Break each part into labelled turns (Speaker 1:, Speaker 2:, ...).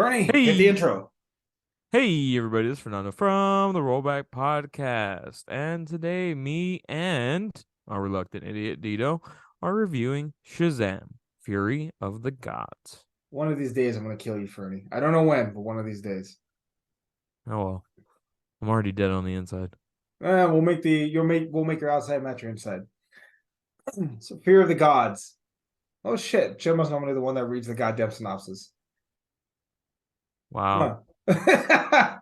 Speaker 1: Ferny, hit the
Speaker 2: Hey,
Speaker 1: intro.
Speaker 2: hey, everybody! This is Fernando from the Rollback Podcast, and today, me and our reluctant idiot Dito are reviewing Shazam: Fury of the Gods.
Speaker 1: One of these days, I'm gonna kill you, Ferny. I don't know when, but one of these days.
Speaker 2: Oh well, I'm already dead on the inside.
Speaker 1: We'll make your outside match your inside. So, Fear of the Gods. Oh shit, Jim was normally the one that reads the goddamn synopsis.
Speaker 2: Wow.
Speaker 1: Huh.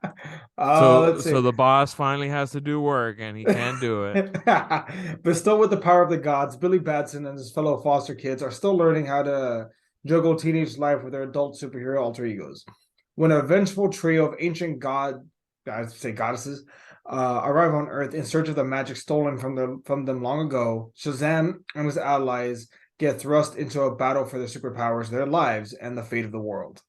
Speaker 2: So,
Speaker 1: Let's
Speaker 2: so
Speaker 1: see.
Speaker 2: the boss finally has to do work, and he can't do it.
Speaker 1: Bestowed with the power of the gods, Billy Batson and his fellow foster kids are still learning how to juggle teenage life with their adult superhero alter egos. When a vengeful trio of ancient I say goddesses, arrive on Earth in search of the magic stolen from them long ago, Shazam and his allies get thrust into a battle for their superpowers, their lives, and the fate of the world.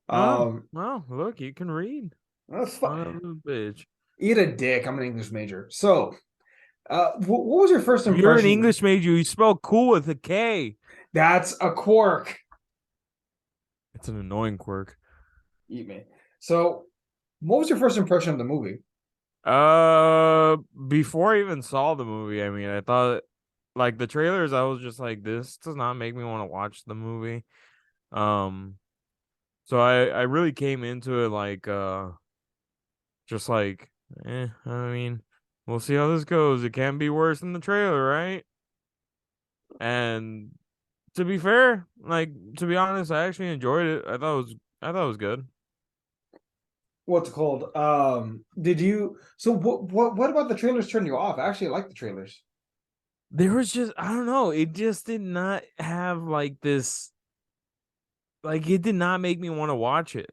Speaker 2: Oh,
Speaker 1: Um,
Speaker 2: well, look, you can read.
Speaker 1: that's fu-
Speaker 2: Son of a bitch.
Speaker 1: Eat a dick. I'm an English major. So, what was your first
Speaker 2: You're an
Speaker 1: impression?
Speaker 2: English major. You spell cool with a K.
Speaker 1: That's a quirk.
Speaker 2: It's an annoying quirk.
Speaker 1: Eat me. So, what was your first impression of the movie?
Speaker 2: Before I even saw the movie, I mean, I thought like the trailers, I was just like, this does not make me want to watch the movie. Um, so I really came into it like just like, I mean, we'll see how this goes. It can't be worse than the trailer, right? And to be fair, like to be honest, I actually enjoyed it. I thought it was good.
Speaker 1: What's it called? Did you? So, what about the trailers turned you off? I actually like the trailers.
Speaker 2: There was just I don't know, it just did not have like this like it did not make me want to watch it.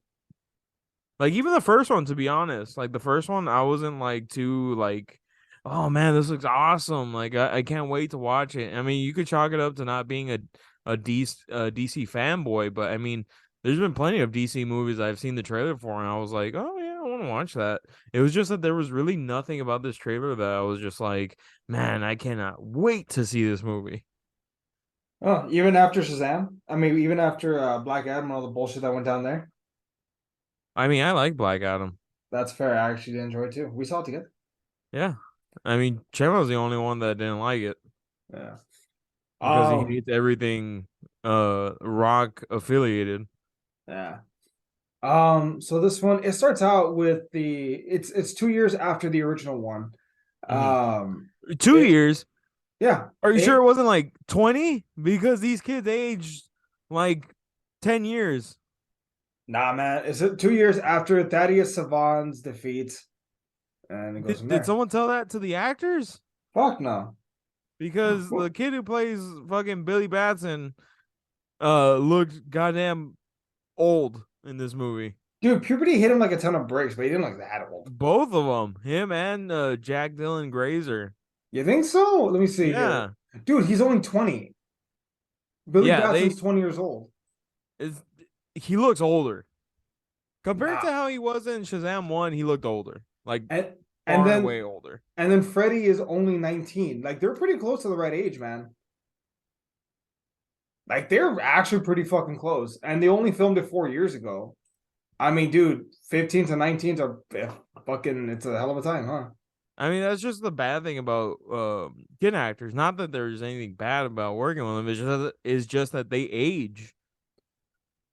Speaker 2: Like even the first one, to be honest, like the first one, I wasn't like too like, oh man, this looks awesome. Like I can't wait to watch it. I mean, you could chalk it up to not being a DC fanboy, but I mean, there's been plenty of DC movies I've seen the trailer for, and I was like, oh yeah, I want to watch that. It was just that there was really nothing about this trailer that I was just like, man, I cannot wait to see this movie.
Speaker 1: Oh, even after Shazam? I mean, even after Black Adam and all the bullshit that went down there.
Speaker 2: I mean, I like Black Adam.
Speaker 1: That's fair. I actually did enjoy it too. We saw it together.
Speaker 2: Yeah, I mean, Chema was the only one that didn't like it.
Speaker 1: Yeah.
Speaker 2: Because he
Speaker 1: Um.
Speaker 2: hates everything rock affiliated.
Speaker 1: Yeah. So this one it starts out with it's 2 years after the original one.
Speaker 2: Hmm.
Speaker 1: Um.
Speaker 2: Two
Speaker 1: It
Speaker 2: years?
Speaker 1: Yeah.
Speaker 2: Are you sure it
Speaker 1: It
Speaker 2: wasn't like 20? Because these kids aged like 10 years.
Speaker 1: Nah, man. It's 2 years after Thaddeus Savant's defeat, and it goes
Speaker 2: Did,
Speaker 1: from
Speaker 2: did
Speaker 1: there.
Speaker 2: someone tell that to the actors?
Speaker 1: Fuck no.
Speaker 2: Because the
Speaker 1: Well,
Speaker 2: kid who plays fucking Billy Batson looked goddamn old in this movie.
Speaker 1: dude, puberty hit him like a ton of bricks, but he didn't like that old.
Speaker 2: Both of them, him and Jack Dylan Grazer.
Speaker 1: You think so? Let me see here.
Speaker 2: Yeah.
Speaker 1: Dude, he's only 20. Billy
Speaker 2: Yeah,
Speaker 1: Batson's
Speaker 2: they
Speaker 1: 20 years old.
Speaker 2: is he looks older. Compared to
Speaker 1: Nah.
Speaker 2: how he was in Shazam 1, he looked older. Like
Speaker 1: And and
Speaker 2: far and
Speaker 1: then
Speaker 2: away older.
Speaker 1: and then Freddie is only 19. Like they're pretty close to the right age, man. Like they're actually pretty fucking close. And they only filmed it 4 years ago. I mean, dude, 15 to 19s are fucking it's a hell of a time, huh?
Speaker 2: I mean, that's just the bad thing about kid actors. Not that there's anything bad about working with them. It's just that they age.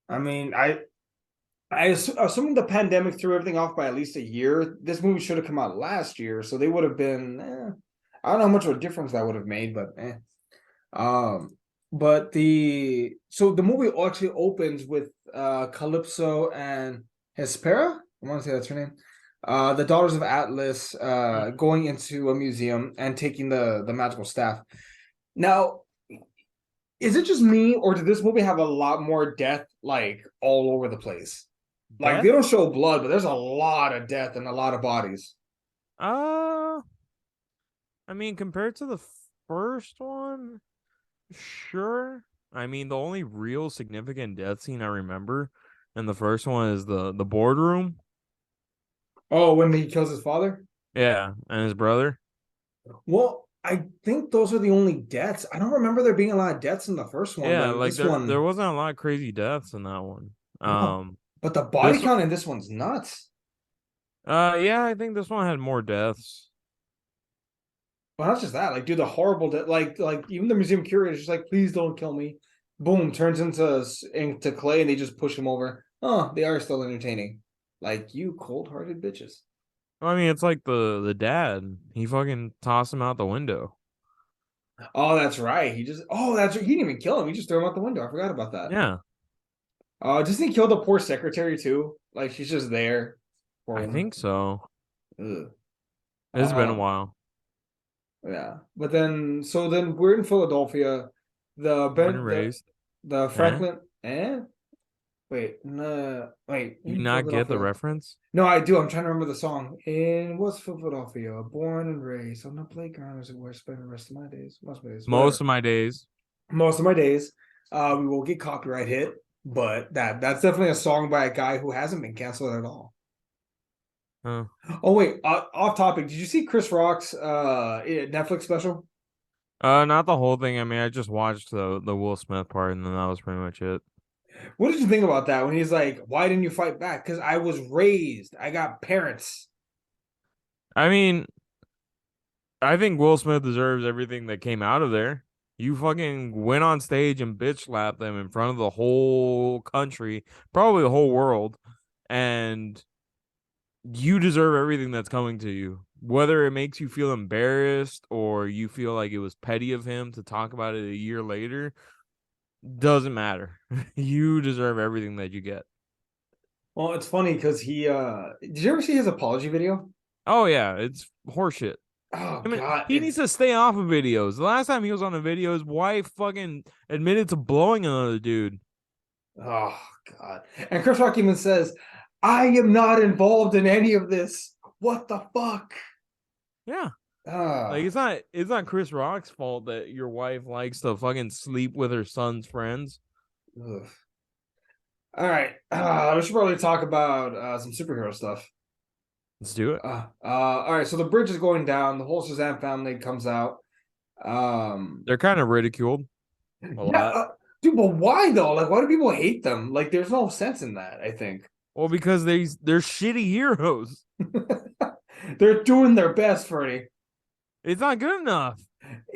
Speaker 1: I mean, assuming the pandemic threw everything off by at least a year, this movie should have come out last year, so they would have been. I don't know how much of a difference that would have made, but Um, but the movie actually opens with Calypso and Hespera. I want to say that's her name. The daughters of Atlas going into a museum and taking the magical staff. Now, is it just me, or did this movie have a lot more death like all over the place? Like they
Speaker 2: Death?
Speaker 1: don't show blood, but there's a lot of death and a lot of bodies.
Speaker 2: Uh, I mean, compared to the first one, sure. I mean, the only real significant death scene I remember in the first one is the boardroom.
Speaker 1: Oh, when he kills his father?
Speaker 2: Yeah, and his brother.
Speaker 1: Well, I think those are the only deaths. I don't remember there being a lot of deaths in the first one, but
Speaker 2: Yeah,
Speaker 1: in
Speaker 2: like
Speaker 1: this
Speaker 2: there
Speaker 1: one,
Speaker 2: wasn't a lot of crazy deaths in that one.
Speaker 1: no. But the body
Speaker 2: This
Speaker 1: count in this one's nuts.
Speaker 2: yeah, I think this one had more deaths.
Speaker 1: But not just that, like, dude, the horrible like even the museum curator is just like, please don't kill me. Boom, turns into clay, and they just push him over. Oh, they are still entertaining. Like, you cold-hearted bitches.
Speaker 2: I mean, it's like the dad. He fucking tossed him out the window.
Speaker 1: Oh, that's right. He didn't even kill him. He just threw him out the window. I forgot about that.
Speaker 2: Yeah,
Speaker 1: Doesn't he kill the poor secretary too? Like, she's just there. Poor
Speaker 2: I
Speaker 1: woman.
Speaker 2: think so.
Speaker 1: Ugh.
Speaker 2: It's been a
Speaker 1: Uh,
Speaker 2: while.
Speaker 1: yeah. But then, so then we're in Philadelphia. The
Speaker 2: Born
Speaker 1: Ben,
Speaker 2: and raised.
Speaker 1: the
Speaker 2: Eh?
Speaker 1: Franklin, wait, no, wait,
Speaker 2: You
Speaker 1: in
Speaker 2: not get the
Speaker 1: Philadelphia.
Speaker 2: reference?
Speaker 1: No, I do. I'm trying to remember the song. In West Philadelphia, born and raised on the playground is where I spend the rest of my days. Most of my days,
Speaker 2: Most
Speaker 1: whatever.
Speaker 2: of my days.
Speaker 1: Most of my days. We will get copyright hit, but that's definitely a song by a guy who hasn't been canceled at all.
Speaker 2: Huh.
Speaker 1: Oh wait, off topic. Did you see Chris Rock's Netflix special?
Speaker 2: Not the whole thing. I mean, I just watched the Will Smith part, and then that was pretty much it.
Speaker 1: What did you think about that when he's like, "Why didn't you fight back?" Because I was raised. I got parents.
Speaker 2: I mean, I think Will Smith deserves everything that came out of there. You fucking went on stage and bitch slapped them in front of the whole country, probably the whole world, and you deserve everything that's coming to you. Whether it makes you feel embarrassed or you feel like it was petty of him to talk about it a year later, doesn't matter. You deserve everything that you get.
Speaker 1: Well, it's funny because he did you ever see his apology video?
Speaker 2: Oh yeah, it's horseshit.
Speaker 1: Oh
Speaker 2: I mean,
Speaker 1: God,
Speaker 2: he needs to stay off of videos. The last time he was on a video, his wife fucking admitted to blowing another dude.
Speaker 1: oh God. And Chris Rock even says, "I am not involved in any of this." What the fuck?
Speaker 2: Yeah. Like
Speaker 1: Ah,
Speaker 2: it's not Chris Rock's fault that your wife likes to fucking sleep with her son's friends.
Speaker 1: ugh. All right. We should probably talk about some superhero stuff.
Speaker 2: Let's do it.
Speaker 1: All right. So the bridge is going down. The whole Shazam family comes out.
Speaker 2: They're kind of ridiculed a
Speaker 1: Yeah,
Speaker 2: lot.
Speaker 1: dude. But why though? Like, why do people hate them? Like, there's no sense in that. I think
Speaker 2: Well, because they're shitty heroes.
Speaker 1: they're doing their best, Fernie.
Speaker 2: It's not good enough.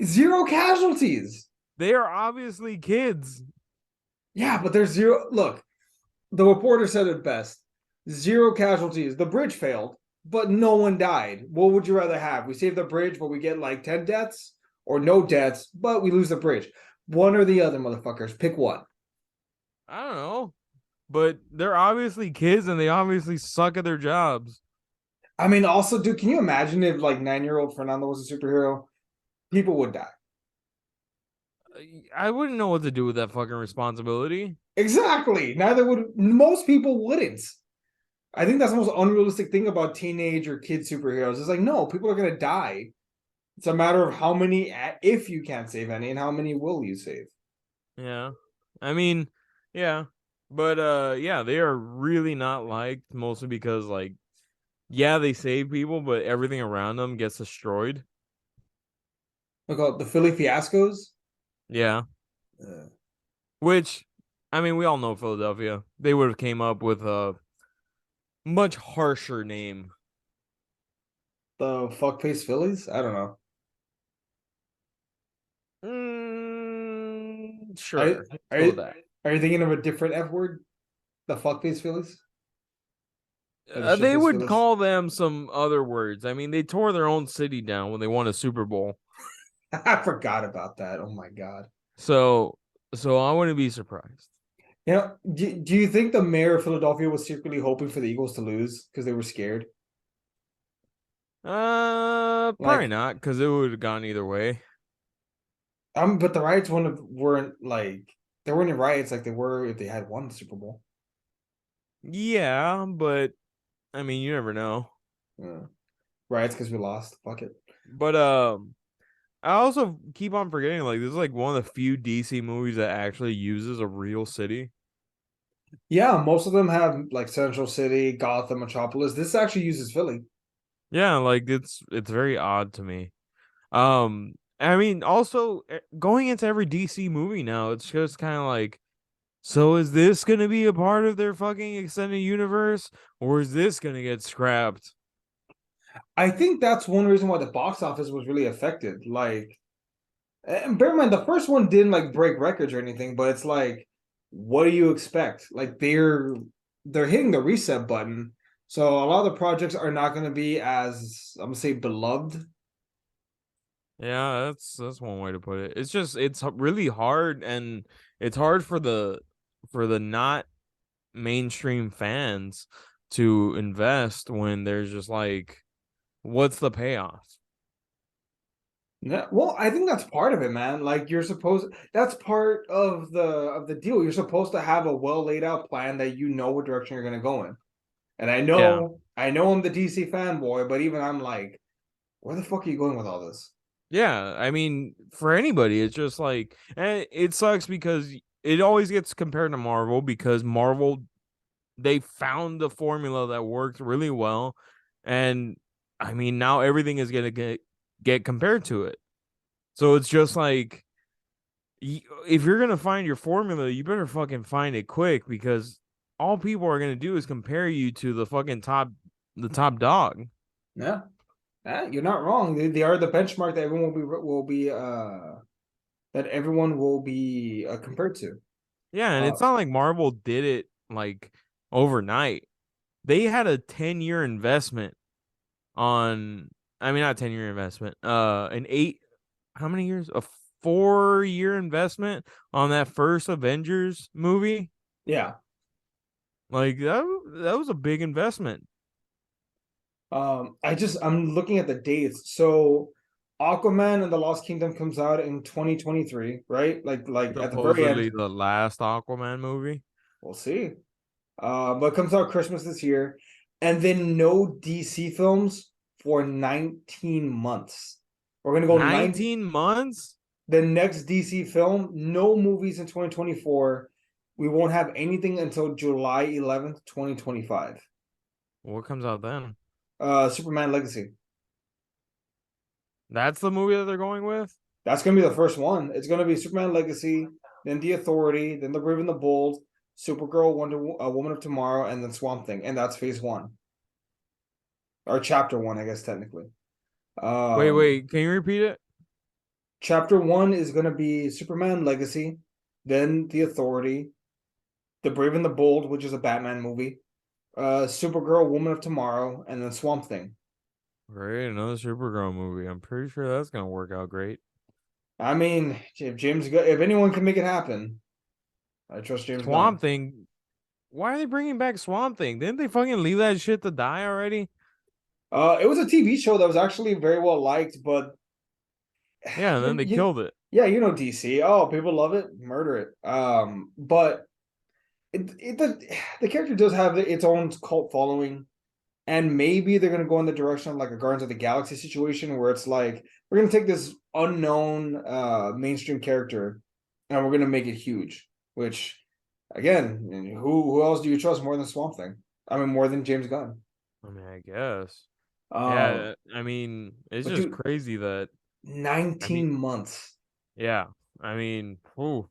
Speaker 1: Zero casualties.
Speaker 2: They are obviously kids.
Speaker 1: Yeah, but there's zero. Look, the reporter said it best. Zero casualties. The bridge failed, but no one died. What would you rather have? We save the bridge, but we get like 10 deaths, or no deaths, but we lose the bridge. One or the other, motherfuckers. Pick one.
Speaker 2: I don't know. But they're obviously kids and they obviously suck at their jobs.
Speaker 1: I mean, also, dude, can you imagine if like 9-year-old Fernando was a superhero? People would die.
Speaker 2: I wouldn't know what to do with that fucking responsibility.
Speaker 1: Exactly. Neither would most people wouldn't. I think that's the most unrealistic thing about teenage or kid superheroes. It's like, no, people are gonna die. It's a matter of how many, if you can't save any, and how many will you save.
Speaker 2: Yeah. I mean, yeah. But yeah, they are really not liked mostly because like yeah, they save people, but everything around them gets destroyed.
Speaker 1: Look at the Philly fiascos.
Speaker 2: Yeah.
Speaker 1: Uh,
Speaker 2: Which I mean, we all know Philadelphia. They would have came up with a much harsher name.
Speaker 1: the fuck face Phillies. I don't know.
Speaker 2: Sure. Let's
Speaker 1: Are
Speaker 2: go with
Speaker 1: you,
Speaker 2: that.
Speaker 1: are you thinking of a different F word? The fuck face Phillies or the shit
Speaker 2: They
Speaker 1: face
Speaker 2: would
Speaker 1: Phillies?
Speaker 2: call them some other words. I mean, they tore their own city down when they won a Super Bowl.
Speaker 1: I forgot about that. Oh my god.
Speaker 2: So, so I wouldn't be surprised.
Speaker 1: You know, do you think the mayor of Philadelphia was secretly hoping for the Eagles to lose because they were scared?
Speaker 2: Probably
Speaker 1: Like,
Speaker 2: not, because it would have gone either way.
Speaker 1: but the riots weren't like they weren't in riots like they were if they had won the Super Bowl.
Speaker 2: Yeah, but I mean, you never know.
Speaker 1: Yeah. Riots because we lost. Fuck it.
Speaker 2: But I also keep on forgetting like this is like one of the few DC movies that actually uses a real city.
Speaker 1: Yeah, most of them have like Central City, Gotham, Metropolis. This actually uses Philly.
Speaker 2: Yeah, like it's very odd to me. I mean, also going into every DC movie now, it's just kind of like, so is this gonna be a part of their fucking extended universe, or is this gonna get scrapped?
Speaker 1: I think that's one reason why the box office was really affected. Like, and bear in mind, the first one didn't like break records or anything, but it's like, what do you expect? Like they're hitting the reset button, so a lot of the projects are not going to be as I'm gonna say beloved.
Speaker 2: Yeah, that's one way to put it. It's just it's really hard, and it's hard for the not mainstream fans to invest when there's just like, what's the payoff?
Speaker 1: Yeah, well, I think that's part of it, man. Like you're supposed that's part of the deal. You're supposed to have a well laid out plan that you know what direction you're gonna go in. And
Speaker 2: Yeah.
Speaker 1: I know I'm the DC fanboy, but even I'm like, where the fuck are you going with all this?
Speaker 2: Yeah, I mean, for anybody, it's just like, and it sucks because it always gets compared to Marvel because Marvel, they found the formula that worked really well, and I mean now everything is gonna get compared to it. So it's just like, if you're gonna find your formula, you better fucking find it quick because all people are gonna do is compare you to the top dog.
Speaker 1: Yeah, you're not wrong. They are the benchmark that everyone will be that everyone will be compared to.
Speaker 2: Yeah, and
Speaker 1: Uh,
Speaker 2: it's not like Marvel did it like overnight. They had a 10-year investment on, I mean, not 10-year investment, an eight, how many years? A 4-year investment on that first Avengers movie.
Speaker 1: yeah.
Speaker 2: Like that was a big investment.
Speaker 1: I'm looking at the dates. So Aquaman and the Lost Kingdom comes out in 2023, right? Like at the very end.
Speaker 2: Supposedly the last Aquaman movie.
Speaker 1: We'll see. But it comes out Christmas this year, and then no DC films for 19 months. We're gonna go
Speaker 2: 19 months?
Speaker 1: the next DC film, no movies in 2024. We won't have anything until July 11th, 2025.
Speaker 2: What comes out then?
Speaker 1: Superman Legacy.
Speaker 2: That's the movie that they're going with?
Speaker 1: That's gonna be the first one. It's gonna be Superman Legacy, then The Authority, then The Brave and the Bold, Supergirl, Woman of Tomorrow, and then Swamp Thing, and that's phase one or chapter one, I guess technically.
Speaker 2: Wait, can you repeat it?
Speaker 1: Chapter one is gonna be Superman Legacy, then The Authority, The Brave and the Bold, which is a Batman movie, Supergirl, Woman of Tomorrow, and then Swamp Thing.
Speaker 2: Great, another Supergirl movie. I'm pretty sure that's gonna work out great.
Speaker 1: I mean, if anyone can make it happen, I trust James Gunn.
Speaker 2: Swamp Thing. Why are they bringing back Swamp Thing? Didn't they fucking leave that shit to die already?
Speaker 1: It was a TV show that was actually very well liked, but
Speaker 2: Yeah, and then they killed it.
Speaker 1: yeah, you know DC. Oh, people love it, murder it. But the character does have its own cult following, and maybe they're gonna go in the direction of like a Guardians of the Galaxy situation where it's like we're gonna take this unknown mainstream character and we're gonna make it huge. Which, again, who else do you trust more than Swamp Thing? I mean, more than James Gunn.
Speaker 2: I mean, I guess.
Speaker 1: Um,
Speaker 2: Yeah, I mean, it's
Speaker 1: but
Speaker 2: just
Speaker 1: dude,
Speaker 2: crazy that, I mean,
Speaker 1: 19 months.
Speaker 2: yeah. I mean, whew,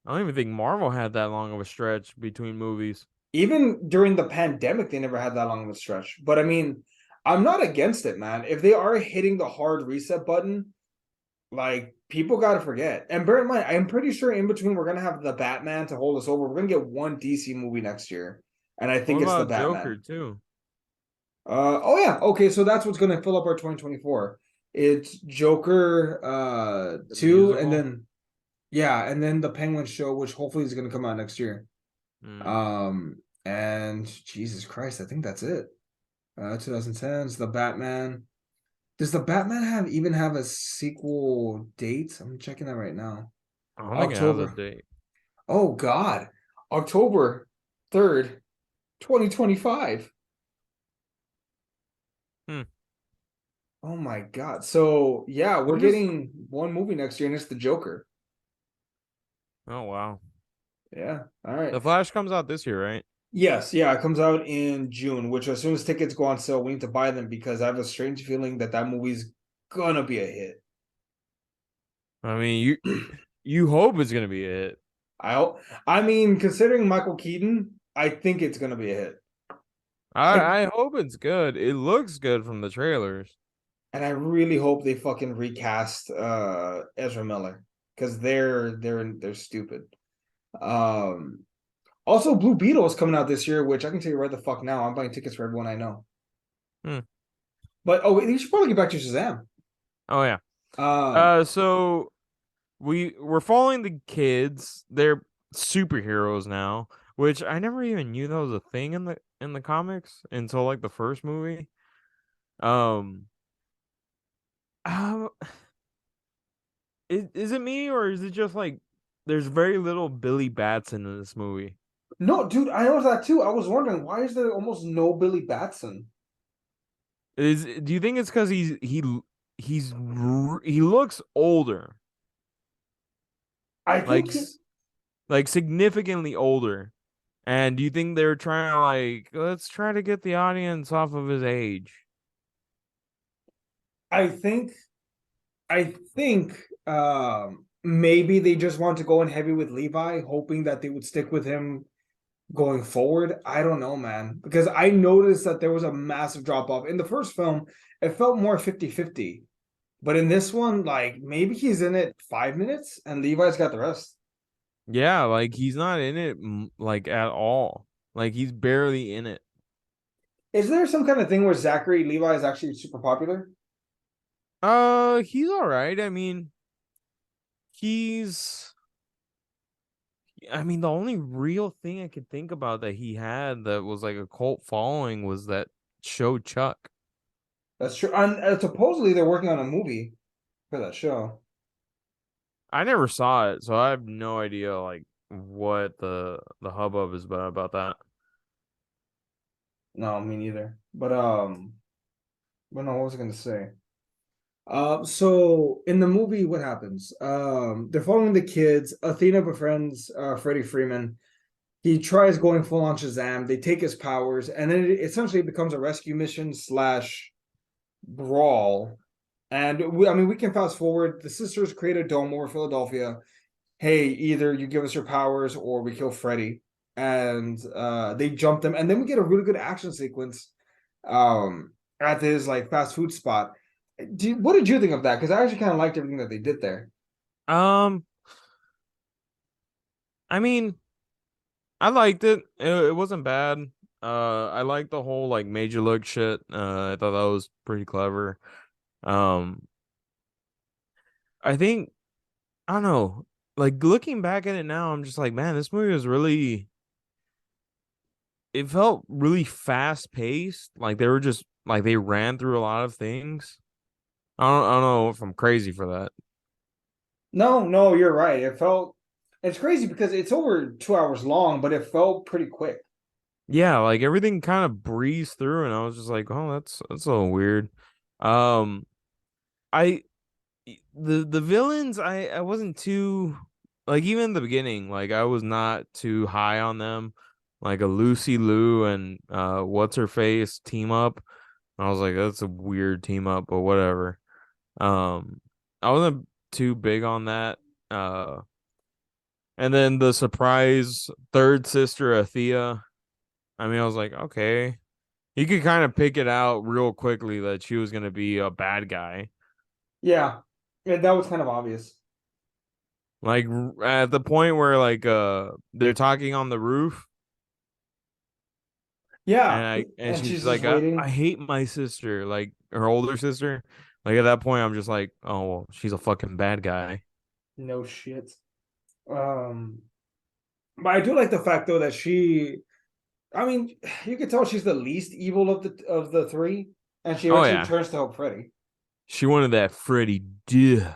Speaker 2: I don't even think Marvel had that long of a stretch between movies.
Speaker 1: Even during the pandemic, they never had that long of a stretch. But I mean, I'm not against it, man. If they are hitting the hard reset button, like people got to forget. And bear in mind, I'm pretty sure in between we're gonna have the Batman to hold us over. We're gonna get one DC movie next year, and I
Speaker 2: What
Speaker 1: think it's the
Speaker 2: about Joker
Speaker 1: Batman.
Speaker 2: too?
Speaker 1: Oh yeah, okay. So that's what's gonna fill up our 2024. It's Joker
Speaker 2: The
Speaker 1: two, and
Speaker 2: musical?
Speaker 1: then yeah, and then the Penguin show, which hopefully is gonna come out next year.
Speaker 2: Hmm.
Speaker 1: And Jesus Christ, I think that's it. 2010s, the Batman. Does the Batman even have a sequel date? I'm checking that right now.
Speaker 2: I don't think it has a
Speaker 1: October.
Speaker 2: date.
Speaker 1: Oh God. October 3rd, 2025.
Speaker 2: Hmm.
Speaker 1: Oh my God. So yeah, we're
Speaker 2: I'm just,
Speaker 1: getting one movie next year, and it's the Joker.
Speaker 2: oh wow.
Speaker 1: Yeah. All right.
Speaker 2: The Flash comes out this year, right?
Speaker 1: Yes, yeah, it comes out in June, which as soon as tickets go on sale, we need to buy them because I have a strange feeling that movie's gonna be a hit.
Speaker 2: I mean, you hope it's gonna be a hit.
Speaker 1: I I mean, considering Michael Keaton, I think it's gonna be a hit. I
Speaker 2: I hope it's good. It looks good from the trailers.
Speaker 1: and I really hope they fucking recast Ezra Miller because they're stupid. Um, Also, Blue Beetle is coming out this year, which I can tell you right the fuck now. I'm buying tickets for everyone I know.
Speaker 2: Hmm.
Speaker 1: But oh, wait, you should probably get back to Shazam.
Speaker 2: Oh yeah.
Speaker 1: Um,
Speaker 2: So we're following the kids. They're superheroes now, which I never even knew that was a thing in the comics until like the first movie. Um, uh, is it me or is it just like there's very little Billy Batson in this movie?
Speaker 1: no, dude, I noticed that too. I was wondering why is there almost no Billy Batson?
Speaker 2: Is do you think it's because he looks older,
Speaker 1: I
Speaker 2: like
Speaker 1: think he,
Speaker 2: like significantly older? And do you think they're trying to like let's try to get the audience off of his age?
Speaker 1: I think, I think, maybe they just want to go in heavy with Levi, hoping that they would stick with him going forward. I don't know, man, because I noticed that there was a massive drop off in the first film. It felt more 50-50. But in this one, like maybe he's in it 5 minutes and Levi's got the rest.
Speaker 2: Yeah, like he's not in it like at all. Like he's barely in it.
Speaker 1: Is there some kind of thing where Zachary Levi is actually super popular?
Speaker 2: He's all right. I mean, he's I mean, the only real thing I could think about that he had that was like a cult following was that show Chuck.
Speaker 1: That's true. And supposedly they're working on a movie for that show.
Speaker 2: I never saw it, so I have no idea like what the hubbub is about that.
Speaker 1: No, me neither. But no, what was I gonna say? So in the movie, what happens? They're following the kids. Athena befriends Freddie Freeman. He tries going full on Shazam. They take his powers, and then it essentially becomes a rescue mission slash brawl. And I mean, we can fast forward. The sisters create a dome over Philadelphia. Hey, either you give us your powers or we kill Freddy. And they jump them, and then we get a really good action sequence at this like fast food spot. What did you think of that? Because I actually kind of liked everything that they did there.
Speaker 2: Um, I mean, I liked it. It wasn't bad. I liked the whole like major look shit. I thought that was pretty clever. Um, I think I don't know. Like looking back at it now, I'm just like, man, this movie was really. It felt really fast paced. Like they were just like they ran through a lot of things. I don't know if I'm crazy for that.
Speaker 1: No, no, you're right. It's crazy because it's over 2 hours long, but it felt pretty quick.
Speaker 2: Yeah, like everything kind of breezed through, and I was just like, oh, that's a little weird. Um, I the villains I wasn't too like even in the beginning like I was not too high on them like a Lucy Liu and what's her face team up. I was like that's a weird team up but whatever. um I wasn't too big on that. uh and then the surprise third sister Athea, I mean I was like okay, you could kind of pick it out real quickly that she was going to be a bad guy.
Speaker 1: Yeah, yeah, that was kind of obvious.
Speaker 2: Like at the point where like they're talking on the roof
Speaker 1: Yeah,
Speaker 2: and
Speaker 1: and
Speaker 2: she's
Speaker 1: she's just
Speaker 2: like I
Speaker 1: waiting.
Speaker 2: hate my sister, like her older sister. Like at that point I'm just like, oh well, she's a fucking bad guy.
Speaker 1: No shit. Um, but I do like the fact though that I mean, you could tell she's the least evil of the three, and she
Speaker 2: Oh
Speaker 1: eventually
Speaker 2: yeah.
Speaker 1: turns to help Freddy.
Speaker 2: She wanted that Freddy duh.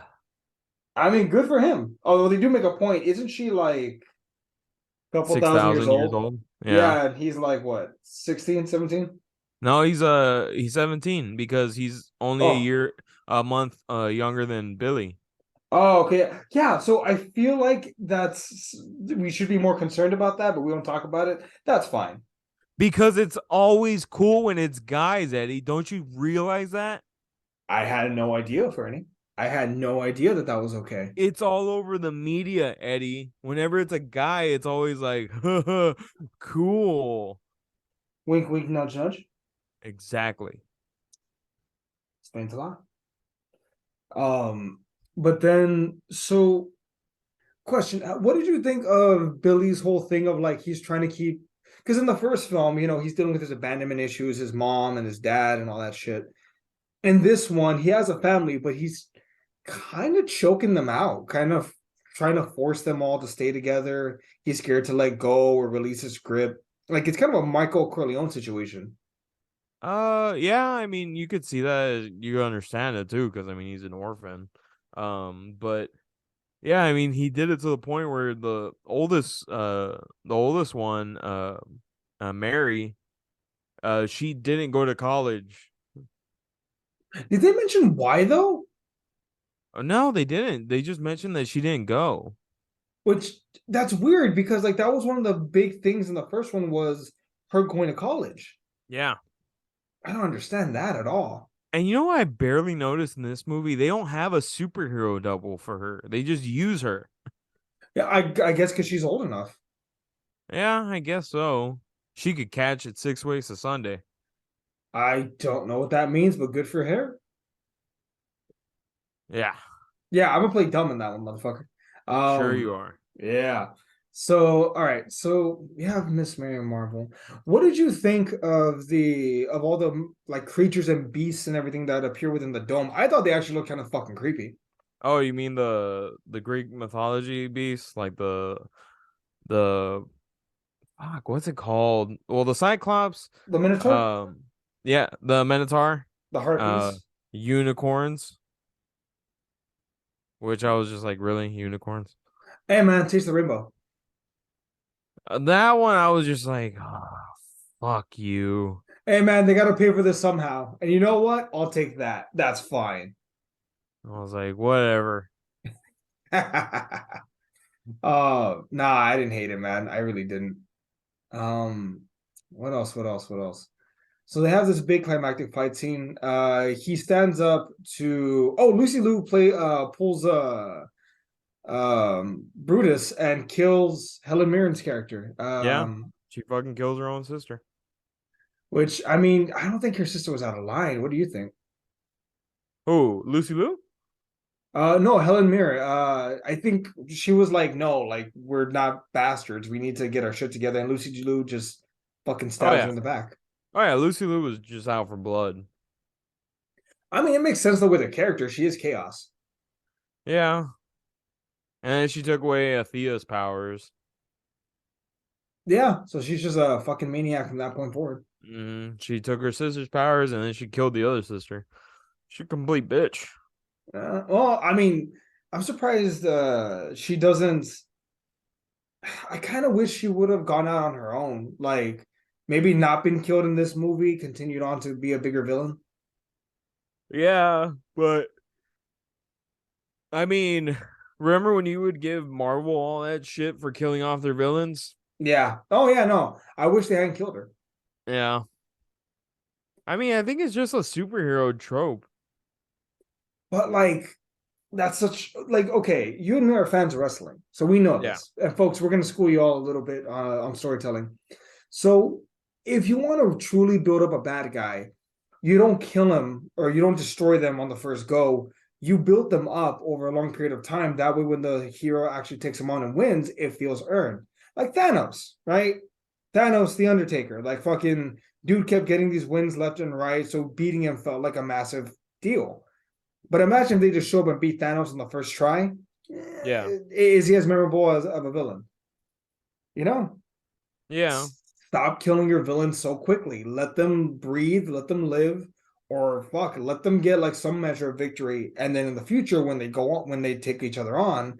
Speaker 1: I mean, good for him. Although they do make a point, isn't she like a couple thousand years
Speaker 2: 6,000 years
Speaker 1: old?
Speaker 2: old. Yeah.
Speaker 1: Yeah, and he's like what, 16, 17?
Speaker 2: No, he's 17 because he's only
Speaker 1: Oh,
Speaker 2: a month younger than Billy.
Speaker 1: oh, okay. Yeah, so I feel like we should be more concerned about that, but we don't talk about it. That's fine.
Speaker 2: Because it's always cool when it's guys, Eddie. Don't you realize that?
Speaker 1: I had no idea, Fernie. I had no idea that that was okay.
Speaker 2: It's all over the media, Eddie. Whenever it's a guy, it's always like, cool.
Speaker 1: Wink, wink, nudge, nudge.
Speaker 2: Exactly.
Speaker 1: Explains a lot. Um, but then so question, what did you think of Billy's whole thing of like he's trying to keep because in the first film, he's dealing with his abandonment issues, his mom and his dad and all that shit. In this one, he has a family, but he's kind of choking them out, kind of trying to force them all to stay together. He's scared to let go or release his grip. Like it's kind of a Michael Corleone situation.
Speaker 2: Yeah, I mean, you could see that. You understand it too, because I mean, he's an orphan. But yeah, I mean, he did it to the point where the oldest one, Mary, she didn't go to college.
Speaker 1: Did they mention why though?
Speaker 2: No, they didn't. They just mentioned that she didn't go.
Speaker 1: Which that's weird because like that was one of the big things in the first one was her going to college.
Speaker 2: Yeah.
Speaker 1: I don't understand that at all.
Speaker 2: And you know what I barely noticed in this movie? They don't have a superhero double for her. They just use her.
Speaker 1: Yeah, I guess because she's old enough.
Speaker 2: Yeah, I guess so. She could catch it 6 ways to Sunday.
Speaker 1: I don't know what that means, but good for her.
Speaker 2: Yeah,
Speaker 1: Yeah, I'm gonna play dumb in that one, motherfucker.
Speaker 2: sure you
Speaker 1: Um,
Speaker 2: are.
Speaker 1: yeah. So, all right. So we have Miss Mary Marvel. What did you think of all the like creatures and beasts and everything that appear within the dome? I thought they actually looked kind of fucking creepy.
Speaker 2: Oh, you mean the Greek mythology beast, like the fuck, what's it called? Well, the Cyclops,
Speaker 1: The Minotaur,
Speaker 2: um, yeah, the Minotaur,
Speaker 1: the
Speaker 2: uh,
Speaker 1: Harpies.
Speaker 2: unicorns, which I was just like, really, unicorns?
Speaker 1: Hey man, taste the rainbow.
Speaker 2: That one I was just like, oh, fuck you.
Speaker 1: Hey man, they gotta pay for this somehow. And you know what? I'll take that. That's fine.
Speaker 2: I was like, whatever.
Speaker 1: Nah, I didn't hate it, man. I really didn't. Um, what else? What else? What else? So they have this big climactic fight scene. He stands up to Lucy Liu pulls Brutus and kills Helen Mirren's character.
Speaker 2: Yeah, she fucking kills her own sister.
Speaker 1: Which I mean, I don't think her sister was out of line. What do you think?
Speaker 2: Oh, Lucy Liu?
Speaker 1: No, Helen Mirren. I think she was like, no, like we're not bastards. We need to get our shit together. And Lucy Liu just fucking
Speaker 2: Oh
Speaker 1: stabs her
Speaker 2: yeah,
Speaker 1: in the back.
Speaker 2: oh yeah. Lucy Liu was just out for blood.
Speaker 1: I mean, it makes sense though with her character. She is chaos.
Speaker 2: Yeah, and then she took away Athea's powers.
Speaker 1: Yeah, so she's just a fucking maniac from that point forward.
Speaker 2: She took her sister's powers, and then she killed the other sister. She a complete bitch.
Speaker 1: Well, I mean, I'm surprised she doesn't. I kind of wish she would have gone out on her own. Like, maybe not been killed in this movie, continued on to be a bigger villain.
Speaker 2: Yeah, but I mean, remember when you would give Marvel all that shit for killing off their villains?
Speaker 1: Yeah. Oh, yeah, no. I wish they hadn't killed her.
Speaker 2: Yeah. I mean, I think it's just a superhero trope.
Speaker 1: But, like, that's such, like, okay, you and me are fans of wrestling. So we know
Speaker 2: Yeah.
Speaker 1: this. And, folks, we're going to school you all a little bit on storytelling. So if you want to truly build up a bad guy, you don't kill him or you don't destroy them on the first go. You build them up over a long period of time. That way, when the hero actually takes him on and wins, it feels earned. Like Thanos, right? Thanos, the Undertaker, like fucking dude kept getting these wins left and right. So beating him felt like a massive deal. But imagine if they just show up and beat Thanos on the first try.
Speaker 2: Yeah.
Speaker 1: Is he as memorable as of a villain? You know?
Speaker 2: Yeah.
Speaker 1: Stop killing your villains so quickly. Let them breathe, let them live, or fuck, let them get like some measure of victory. And then in the future, when they go on, when they take each other on,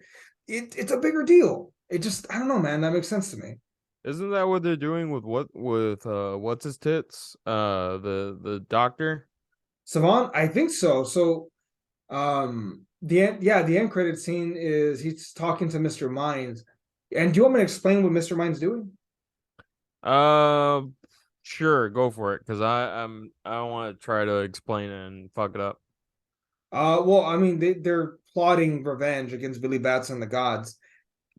Speaker 1: it's a bigger deal. It just, I don't know, man. That makes sense to me.
Speaker 2: Isn't that what they're doing with what's his tits? The doctor?
Speaker 1: Savant, I think so. So, the end credit scene is he's talking to Mr. Mines. And do you want me to explain what Mr. Mines doing?
Speaker 2: Uh sure, go for it, because I don't want to try to explain it and fuck it up.
Speaker 1: Well, I mean, they're plotting revenge against Billy Bats and the gods.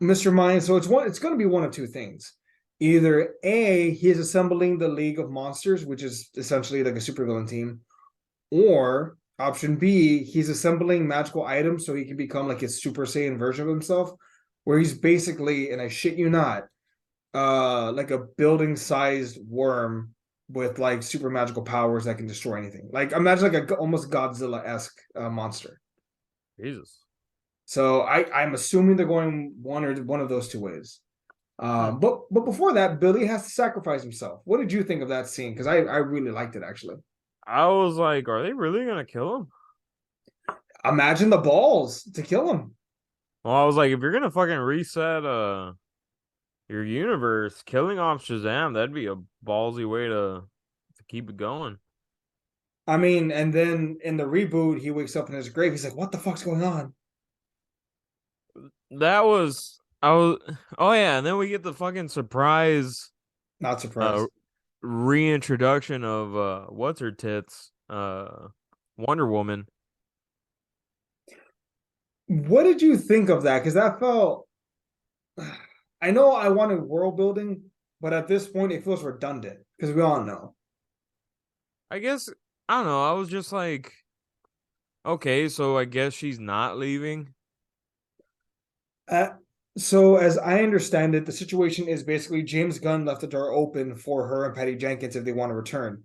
Speaker 1: Mr. Mind, so it's going to be one of two things. Either A, he is assembling the League of Monsters, which is essentially like a supervillain team, or option B, he's assembling magical items so he can become like his Super Saiyan version of himself, where he's basically, and I shit you not, like a building sized worm with like super magical powers that can destroy anything. Like imagine like a almost Godzilla esque monster.
Speaker 2: Jesus.
Speaker 1: So I'm assuming they're going one of those two ways.
Speaker 2: Hmm.
Speaker 1: But before that, Billy has to sacrifice himself. What did you think of that scene? Because I really liked it actually.
Speaker 2: I was like, are they really gonna kill him?
Speaker 1: Imagine the balls to kill him.
Speaker 2: Well, I was like, if you're gonna fucking reset your universe, killing off Shazam, that'd be a ballsy way to keep it going.
Speaker 1: I mean, and then in the reboot, he wakes up in his grave. He's like, "What the fuck's going on?"
Speaker 2: That was I was oh yeah, and then we get the fucking surprise
Speaker 1: Not
Speaker 2: uh
Speaker 1: surprised.
Speaker 2: reintroduction of what's her tits? Wonder Woman.
Speaker 1: What did you think of that? Because that felt. I know I wanted world building, but at this point, it feels redundant because we all know.
Speaker 2: I guess I don't know, I was just like, okay, so I guess she's not leaving.
Speaker 1: Uh, so, as I understand it, the situation is basically James Gunn left the door open for her and Patty Jenkins if they want to return.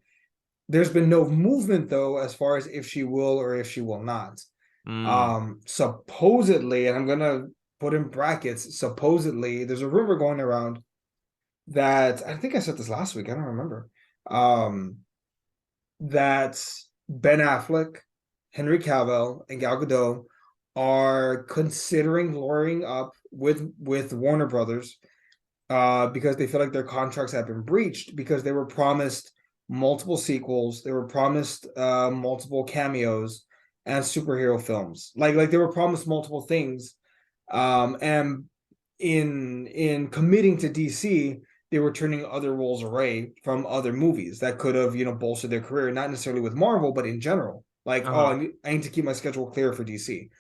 Speaker 1: There's been no movement though, as far as if she will or if she will not.
Speaker 2: Hmm.
Speaker 1: Supposedly, and I'm gonna put in brackets, supposedly, there's a rumor going around that I think I said this last week, I don't remember. Um, that Ben Affleck, Henry Cavill, and Gal Gadot are considering lawyering up with Warner Brothers because they feel like their contracts have been breached because they were promised multiple sequels, they were promised multiple cameos and superhero films. Like they were promised multiple things, and in committing to DC, they were turning other roles away from other movies that could have bolstered their career, not necessarily with Marvel, but in general. Like, oh,
Speaker 2: Uh-huh.
Speaker 1: I need to keep my schedule clear for DC.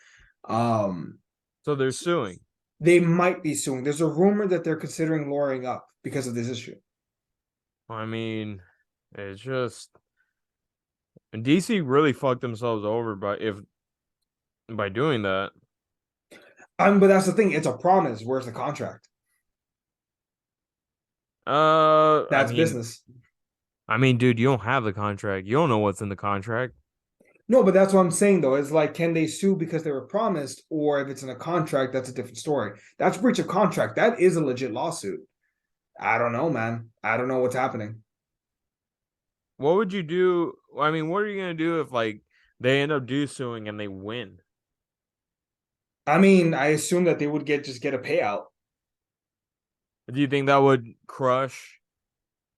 Speaker 1: Um,
Speaker 2: So they're suing.
Speaker 1: they might be suing. There's a rumor that they're considering lawyering up because of this issue.
Speaker 2: I mean, it's just and DC really fucked themselves over by doing that.
Speaker 1: But that's the thing. It's a promise. Where's the contract?
Speaker 2: Uh, I
Speaker 1: That's
Speaker 2: mean,
Speaker 1: business.
Speaker 2: I mean, dude, you don't have the contract. You don't know what's in the contract.
Speaker 1: No, but that's what I'm saying though. It's like, can they sue because they were promised, or if it's in a contract, that's a different story. That's breach of contract. That is a legit lawsuit. I don't know, man. I don't know what's happening.
Speaker 2: What would you do? I mean, what are you gonna do if like they end up do suing and they win?
Speaker 1: I mean, I assume that they would get a payout.
Speaker 2: Do you think that would crush?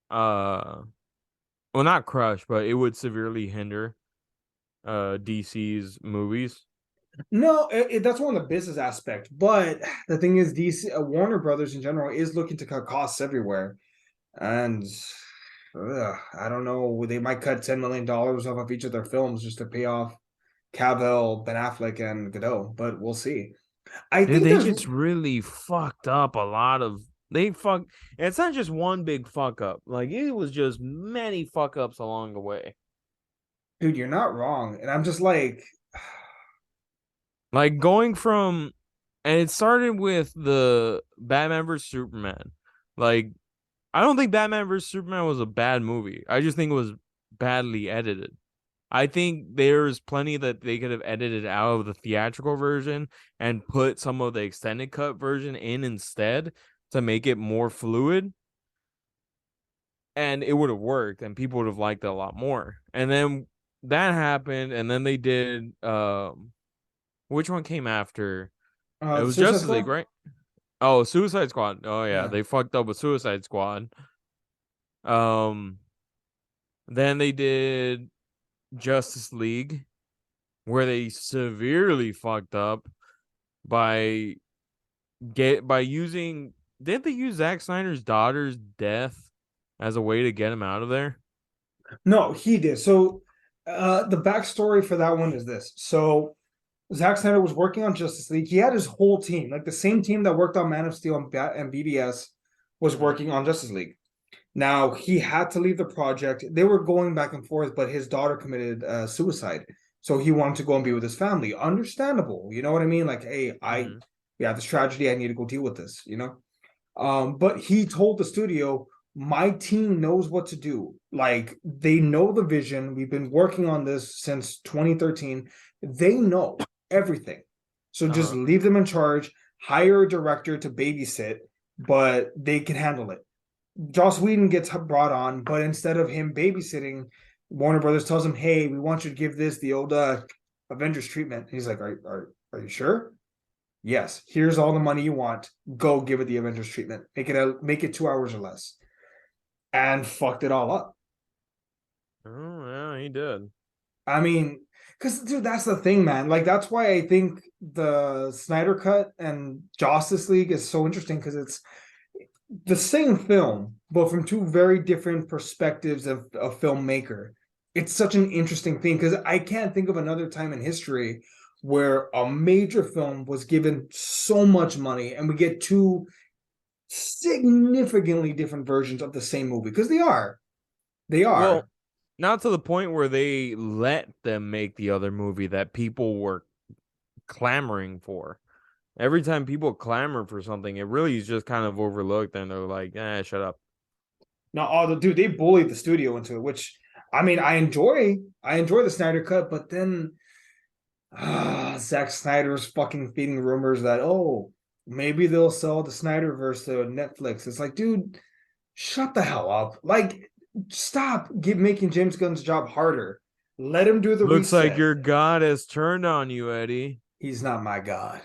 Speaker 2: Well, not crush, but it would severely hinder DC's movies.
Speaker 1: No, that's one of the business aspect. But the thing is, DC, Warner Brothers in general is looking to cut costs everywhere, and I don't know. They might cut $10 million off of each of their films just to pay off Cavill, Ben Affleck, and Godot. But we'll see. I
Speaker 2: Dude,
Speaker 1: think
Speaker 2: they
Speaker 1: there's,
Speaker 2: just really fucked up a lot of they fuck. It's not just one big fuck up. Like it was just many fuck ups along the way.
Speaker 1: dude, you're not wrong, and I'm just like,
Speaker 2: Like going from, and it started with the Batman vs Superman. Like I don't think Batman vs Superman was a bad movie. I just think it was badly edited. I think there's plenty that they could have edited out of the theatrical version and put some of the extended cut version in instead to make it more fluid, and it would have worked and people would have liked it a lot more. And then that happened, and then they did which one came after? It
Speaker 1: the
Speaker 2: was
Speaker 1: Suicide
Speaker 2: Justice League,
Speaker 1: Squad.
Speaker 2: right? Oh, Suicide Squad. Oh yeah,
Speaker 1: Yeah.
Speaker 2: they fucked up with Suicide Squad. Um then they did Justice League, where they severely fucked up by by using didn't they use Zack Snyder's daughter's death as a way to get him out of there?
Speaker 1: No, he did. So The backstory for that one is this. So Zack Snyder was working on Justice League. He had his whole team, like the same team that worked on Man of Steel and BBS, was
Speaker 2: Mhm.
Speaker 1: working on Justice League. Now he had to leave the project. They were going back and forth, but his daughter committed suicide, so he wanted to go and be with his family. Understandable, you know what I mean? Like, hey,
Speaker 2: Mhm.
Speaker 1: we have this tragedy. I need to go deal with this, you know. But he told the studio, my team knows what to do. Like, they know the vision. We've been working on this since 2013. They know everything. So just
Speaker 2: Uh-huh.
Speaker 1: leave them in charge, hire a director to babysit, but they can handle it. Joss Whedon gets brought on, but instead of him babysitting, Warner Brothers tells him, "Hey, we want you to give this the old Avengers treatment." He's like, "Are you sure?" Yes. Here's all the money you want. Go give it the Avengers treatment. Make it 2 hours or less, and fucked it all up.
Speaker 2: Oh, yeah, he did.
Speaker 1: I mean, because dude, that's the thing, man. Like that's why I think the Snyder Cut and Justice League is so interesting because it's the same film, but from two very different perspectives of a filmmaker. It's such an interesting thing because I can't think of another time in history where a major film was given so much money and we get two significantly different versions of the same movie because they are. They
Speaker 2: Well,
Speaker 1: are.
Speaker 2: not to the point where they let them make the other movie that people were clamoring for. Every time people clamor for something, it really is just kind of overlooked and they're like, shut up.
Speaker 1: No, oh, dude, they bullied the studio into it, which I mean, I enjoy the Snyder Cut, but then Zack Snyder's fucking feeding rumors that maybe they'll sell the Snyderverse to Netflix. It's like, dude, shut the hell up. Like, stop making James Gunn's job harder. Let him do the
Speaker 2: Looks like
Speaker 1: reset.
Speaker 2: your god has turned on you, Eddie.
Speaker 1: He's not my god.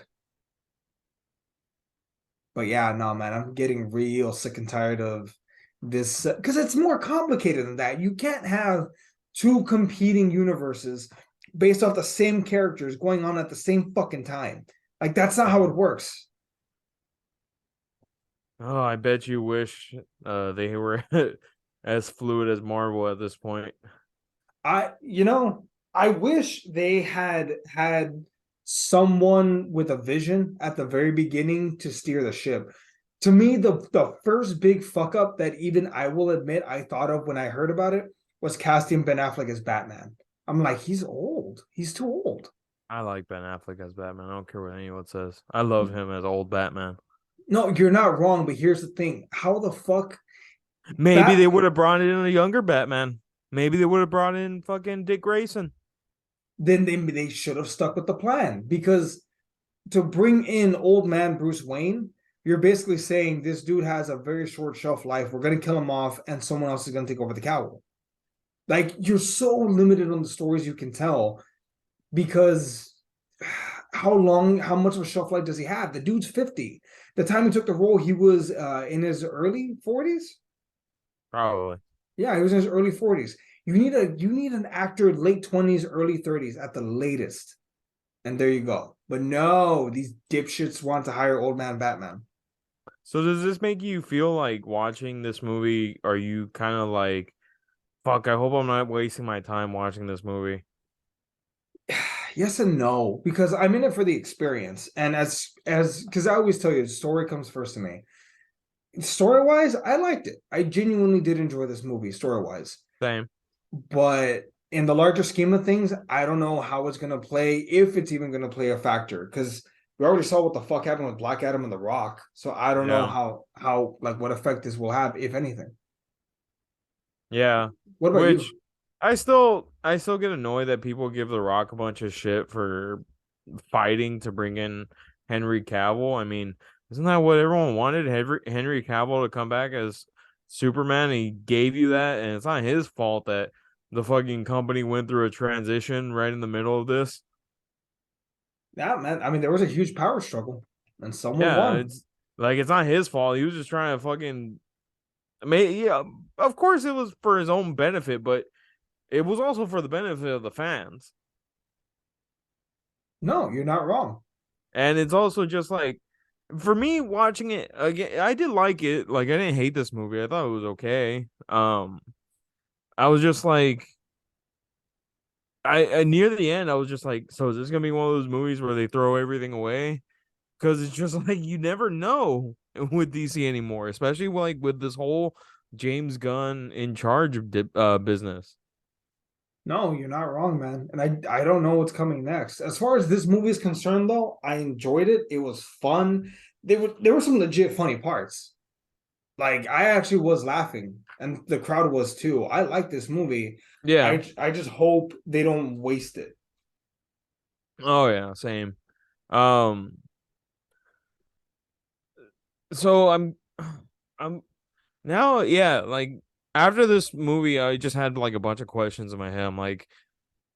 Speaker 1: But yeah, no, man, I'm getting real sick and tired of this because it's more complicated than that. You can't have two competing universes based off the same characters going on at the same fucking time. Like that's not how
Speaker 2: Uh-huh.
Speaker 1: it works.
Speaker 2: Oh, I bet you wish they were as fluid as Marvel at this point.
Speaker 1: I wish they had someone with a vision at the very beginning to steer the ship. To me, the first big fuck up that even I will admit I thought of when I heard about it was casting Ben Affleck as Batman. I'm like, he's old. He's too old.
Speaker 2: I like Ben Affleck as Batman. I don't care what anyone says. I love him as old Batman.
Speaker 1: No, you're not wrong, but here's the thing. How the fuck
Speaker 2: Maybe they
Speaker 1: Bat
Speaker 2: would have brought in a younger Batman. Maybe they would have brought in fucking Dick Grayson.
Speaker 1: then they should have stuck with the plan because to bring in old man Bruce Wayne, you're basically saying this dude has a very short shelf life. We're gonna kill him off, and someone else is gonna take over the cowl. Like you're so limited on the stories you can tell because how much of a shelf life does he have? The dude's 50. The time he took the role, he was in his early 40s.
Speaker 2: Probably.
Speaker 1: Yeah, he was in his early 40s. You need an actor late 20s, early 30s at the latest. And there you go. But no, these dipshits want to hire old man Batman.
Speaker 2: So does this make you feel like watching this movie? Are you kind of like, fuck, I hope I'm not wasting my time watching this movie?
Speaker 1: Yes and no, because I'm in it for the experience. And as because I always tell you, the story comes first to me. Story wise, I liked it. I genuinely did enjoy this movie, story wise.
Speaker 2: Same.
Speaker 1: But in the larger scheme of things, I don't know how it's gonna play, if it's even gonna play a factor. Because we already saw what the fuck happened with Black Adam and The Rock. So I don't know
Speaker 2: Yeah.
Speaker 1: how like what effect this will have, if anything.
Speaker 2: Yeah.
Speaker 1: What about you?
Speaker 2: Which I still get annoyed that people give The Rock a bunch of shit for fighting to bring in Henry Cavill. I mean, isn't that what everyone wanted? Henry Cavill to come back as Superman. He gave you that, and it's not his fault that the fucking company went through a transition right in the middle of this.
Speaker 1: Yeah, man. I mean, there was a huge power struggle, and someone
Speaker 2: Yeah,
Speaker 1: won.
Speaker 2: it's like it's not his fault. He was just trying to fucking. I mean, yeah, of course it was for his own benefit, but it was also for the benefit of the fans.
Speaker 1: No, you're not wrong.
Speaker 2: And it's also just like for me watching it again, I did like it. Like I didn't hate this movie. I thought it was okay. I was just like I near the end, I was just like, so is this gonna be one of those movies where they throw everything away? Because it's just like you never know with DC anymore, especially like with this whole James Gunn in charge of business.
Speaker 1: No, you're not wrong, man. And I don't know what's coming next. As far as this movie is concerned, though, I enjoyed it. It was fun. There were some legit funny parts. Like I actually was laughing, and the crowd was too. I like this movie.
Speaker 2: Yeah.
Speaker 1: I just hope they don't waste it.
Speaker 2: Oh yeah, same. Um, so I'm now, yeah, like after this movie, I just had like a bunch of questions in my head. I'm like,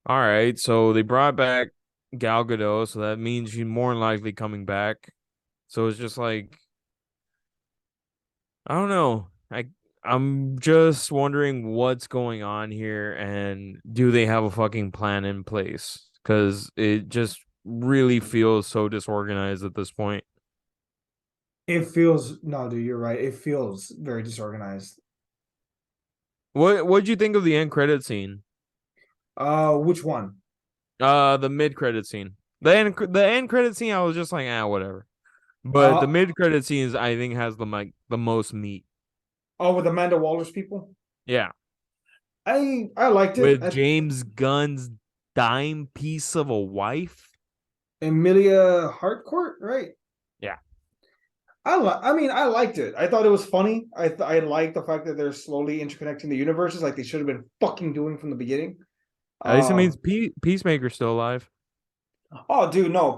Speaker 2: all right, so they brought back Gal Gadot, so that means she's more than likely coming back. So it's just like, I don't know. I'm just wondering what's going on here and do they have a fucking plan in place? Because it just really feels so disorganized at this point.
Speaker 1: It feels no, dude, you're right. It feels very disorganized.
Speaker 2: What'd you think of the end credit scene?
Speaker 1: Which one?
Speaker 2: The mid credit scene. The end credit scene, I was just like, ah, whatever. But the
Speaker 1: Uh,
Speaker 2: mid credit scenes, I think, has the most meat.
Speaker 1: oh, with Amanda Waller's people.
Speaker 2: Yeah,
Speaker 1: I liked it.
Speaker 2: with James Gunn's dime piece of a wife.
Speaker 1: Emilia Harcourt, right?
Speaker 2: Yeah,
Speaker 1: I mean, I liked it. I thought it was funny. I like the fact that they're slowly interconnecting the universes, like they should have been fucking doing from the beginning.
Speaker 2: at least it means
Speaker 1: Um,
Speaker 2: Peacemaker's still alive.
Speaker 1: oh, dude, no,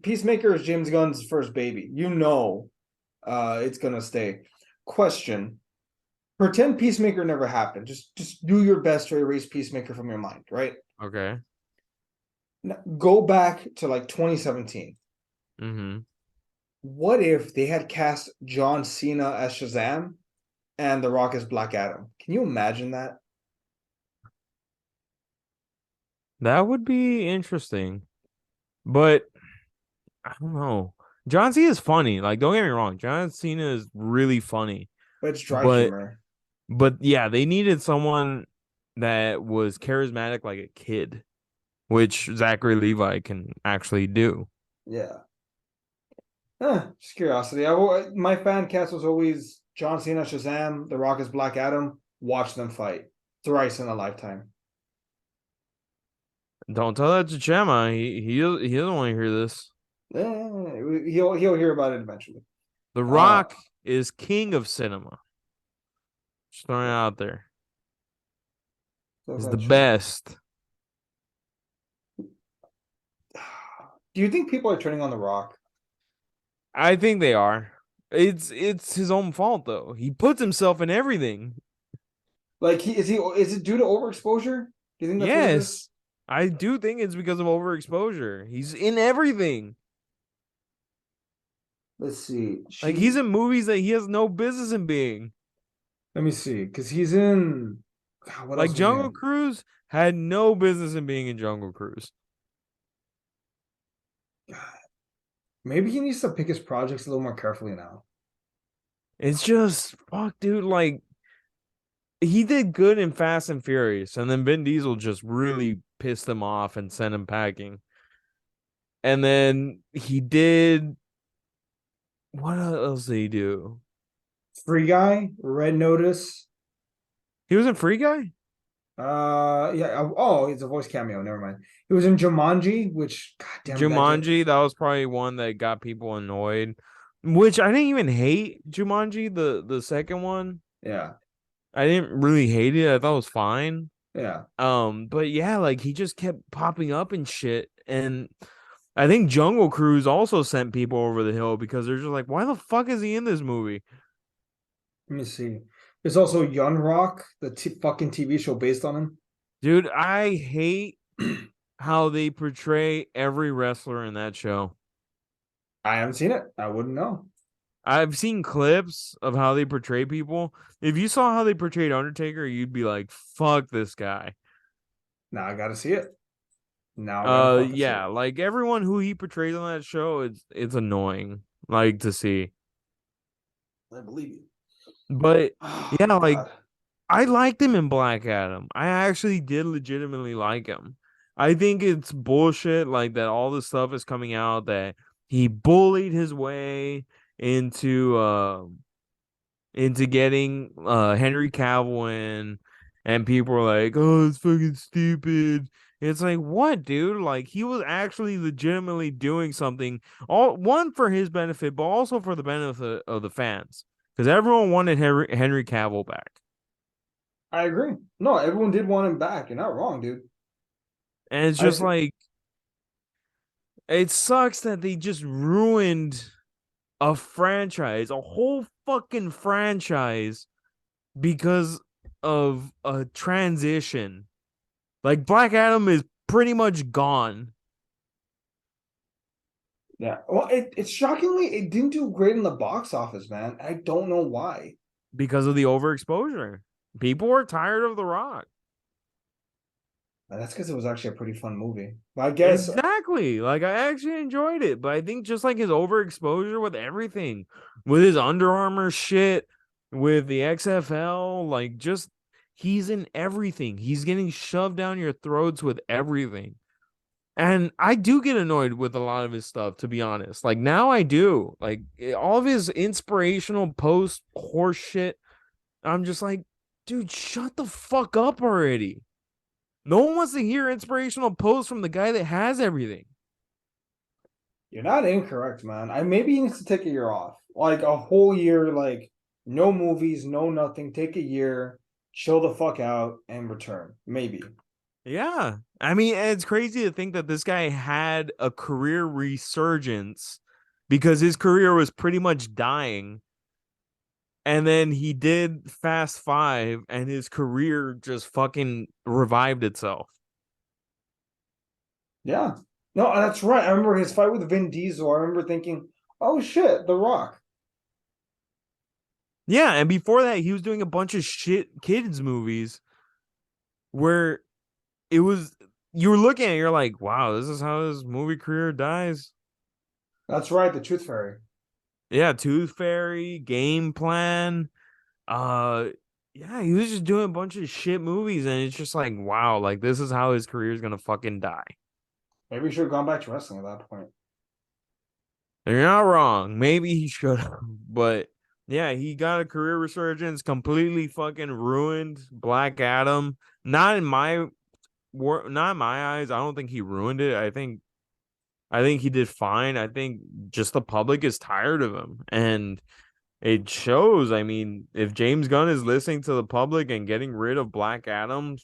Speaker 1: Peacemaker is James Gunn's first baby. It's gonna stay. Question: pretend Peacemaker never happened. Just do your best to erase Peacemaker from your mind, right?
Speaker 2: Okay.
Speaker 1: Now, go back to like 2017.
Speaker 2: Mm-hmm.
Speaker 1: What if they had cast John Cena as Shazam and The Rock as Black Adam? Can you imagine that?
Speaker 2: That would be interesting, but I don't know. John Cena is funny. Like, don't get me wrong, John Cena is really funny.
Speaker 1: But it's dry
Speaker 2: But
Speaker 1: humor.
Speaker 2: yeah, they needed someone that was charismatic like a kid, which Zachary Levi can actually do.
Speaker 1: Yeah. Just curiosity. My fan cast was always John Cena, Shazam, The Rock as Black Adam. Watch them fight thrice in a lifetime.
Speaker 2: Don't tell that to Chema. He doesn't want to hear this.
Speaker 1: He'll hear about it eventually.
Speaker 2: The
Speaker 1: Uh,
Speaker 2: Rock is king of cinema. Just throwing it out there.
Speaker 1: so
Speaker 2: He's the
Speaker 1: that Chema.
Speaker 2: best.
Speaker 1: Do you think people are turning on The Rock?
Speaker 2: I think they are. It's his own fault though. He puts himself in everything.
Speaker 1: Like is it due to overexposure? Do you think that's what it is?
Speaker 2: Yes. I do think it's because of overexposure. He's in everything.
Speaker 1: Let's see.
Speaker 2: Like he's in movies that he has no business in being.
Speaker 1: Let me see, because he's in. God, what
Speaker 2: Like
Speaker 1: else was he
Speaker 2: Jungle
Speaker 1: in?
Speaker 2: Cruise had no business in being in Jungle Cruise.
Speaker 1: Maybe he needs to pick his projects a little more carefully now.
Speaker 2: It's just fuck, dude. Like he did good in Fast and Furious, and then Vin Diesel just really pissed him off and sent him packing. And then he did what else did he do?
Speaker 1: Free Guy, Red Notice.
Speaker 2: He was in Free Guy?
Speaker 1: Yeah. Oh, it's a voice cameo. Never mind. He was in Jumanji, which goddamn that just
Speaker 2: Jumanji, that was probably one that got people annoyed. Which I didn't even hate Jumanji, the second one.
Speaker 1: yeah,
Speaker 2: I didn't really hate it. I thought it was fine.
Speaker 1: yeah.
Speaker 2: But yeah, like he just kept popping up and shit. And I think Jungle Cruise also sent people over the hill because they're just like, why the fuck is he in this movie?
Speaker 1: Let me see. There's also Young Rock, the fucking TV show based on
Speaker 2: Dude, I hate
Speaker 1: him.
Speaker 2: how they portray every wrestler in that show.
Speaker 1: I haven't seen it. I wouldn't know.
Speaker 2: I've seen clips of how they portray people. If you saw how they portrayed Undertaker, you'd be like, fuck this guy.
Speaker 1: Now I gotta see it. Now I gotta fucking see
Speaker 2: Yeah,
Speaker 1: it.
Speaker 2: like everyone who he portrays on that show, it's annoying, like to see.
Speaker 1: I believe you.
Speaker 2: But
Speaker 1: Oh
Speaker 2: yeah, like
Speaker 1: God.
Speaker 2: I liked him in Black Adam. I actually did legitimately like him. I think it's bullshit like that all this stuff is coming out that he bullied his way into getting Henry Cavill in, and people were like, "Oh, it's fucking stupid." It's like, what, dude? Like, he was actually legitimately doing something, all one for his benefit, but also for the benefit of the fans, because everyone wanted Henry Cavill back,
Speaker 1: I agree. No, everyone did want him back. You're not wrong, dude.
Speaker 2: and it's
Speaker 1: I
Speaker 2: just
Speaker 1: th-
Speaker 2: like it sucks that they just ruined a franchise, a whole fucking franchise, because of a transition. Like Black Adam is pretty much gone
Speaker 1: yeah. Well, it's shockingly it didn't do great in the box office, man. I don't know why.
Speaker 2: because of the overexposure. People were tired of The Rock.
Speaker 1: That's because it was actually a pretty fun movie. But I guess
Speaker 2: Exactly. Like I actually enjoyed it, but I think just like his overexposure with everything, with his Under Armour shit, with the XFL, like just he's in everything. He's getting shoved down your throats with everything. And I do get annoyed with a lot of his stuff, to be honest. Like now I do. Like all of his inspirational post horse shit, I'm just like, dude, shut the fuck up already. No one wants to hear inspirational posts from the guy that has everything.
Speaker 1: you're not incorrect, man. I maybe he needs to take a year off, like a whole year, like no movies, no nothing. Take a year, chill the fuck out, and return. Maybe.
Speaker 2: Yeah. I mean, it's crazy to think that this guy had a career resurgence because his career was pretty much dying. And then he did Fast Five and his career just fucking revived itself.
Speaker 1: Yeah. No, that's right. I remember his fight with Vin Diesel. I remember thinking, "Oh shit, The Rock."
Speaker 2: Yeah. And before that, he was doing a bunch of shit kids' movies where it was, you were looking at it, you're like, wow, this is how his movie career dies.
Speaker 1: That's right, the Tooth Fairy.
Speaker 2: Yeah, Tooth Fairy, Game Plan. Uh, yeah, he was just doing a bunch of shit movies, and it's just like, wow, like this is how his career is gonna fucking die.
Speaker 1: Maybe he should have gone back to wrestling at that point.
Speaker 2: And you're not wrong. Maybe he should have, but yeah, he got a career resurgence, completely fucking ruined Black Adam. Not in my not in my eyes. I don't think he ruined it. I think he did fine. I think just the public is tired of him, and it shows. I mean, if James Gunn is listening to the public and getting rid of Black Adam